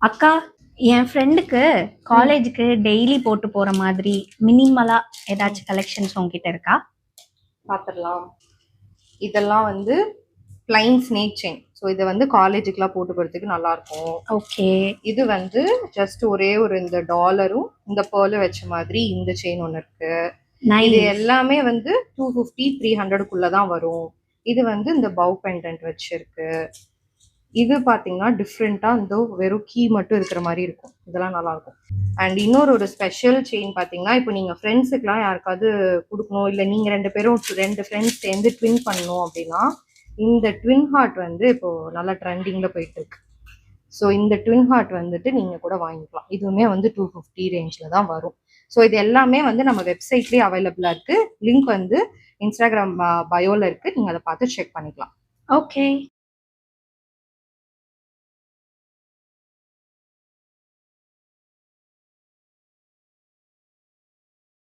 அக்கா, என் ஃப்ரெண்டுக்கு காலேஜுக்கு டெய்லி போட்டு போற மாதிரி மினிமலா ஏதாச்சும் கலெக்ஷன்ஸ் உங்ககிட்ட இருக்கா? பார்த்துடலாம். இதெல்லாம் வந்து பிளைன் ஸ்னேக் செயின். ஸோ இதை வந்து காலேஜுக்குலாம் போட்டு போகிறதுக்கு நல்லா இருக்கும். ஓகே. இது வந்து ஜஸ்ட் ஒரே ஒரு இந்த டாலரும் இந்த பேர்லும் வச்ச மாதிரி இந்த செயின் ஒன்று இருக்கு. இது நைஸ். எல்லாமே வந்து 250 300க்குள்ள தான் வரும். இது வந்து இந்த பவ் பெண்டன்ட் வச்சிருக்கு. இது பார்த்தீங்கன்னா டிஃப்ரெண்ட்டாக இந்த வெறும் கீ மட்டும் இருக்கிற மாதிரி இருக்கும். இதெல்லாம் நல்லா இருக்கும். அண்ட் இன்னொரு ஸ்பெஷல் செயின் பார்த்தீங்கன்னா, இப்போ நீங்கள் ஃப்ரெண்ட்ஸுக்குலாம் யாருக்காவது கொடுக்கணும், இல்லை நீங்கள் 2 பேரும் 2 ஃப்ரெண்ட்ஸ் சேர்ந்து ட்வின் பண்ணணும் அப்படின்னா, இந்த ட்வின் ஹார்ட் வந்து இப்போ நல்லா ட்ரெண்டிங்கில் போயிட்டு இருக்கு. ஸோ இந்த ட்வின் ஹார்ட் வந்துட்டு நீங்கள் கூட வாங்கிக்கலாம். இதுவுமே வந்து 250 ரேஞ்சில் தான் வரும். ஸோ இது எல்லாமே வந்து நம்ம வெப்சைட்லேயே அவைலபிளாக இருக்குது. லிங்க் வந்து இன்ஸ்டாகிராம் பயோவில் இருக்குது. நீங்கள் அதை பார்த்து செக் பண்ணிக்கலாம். ஓகே.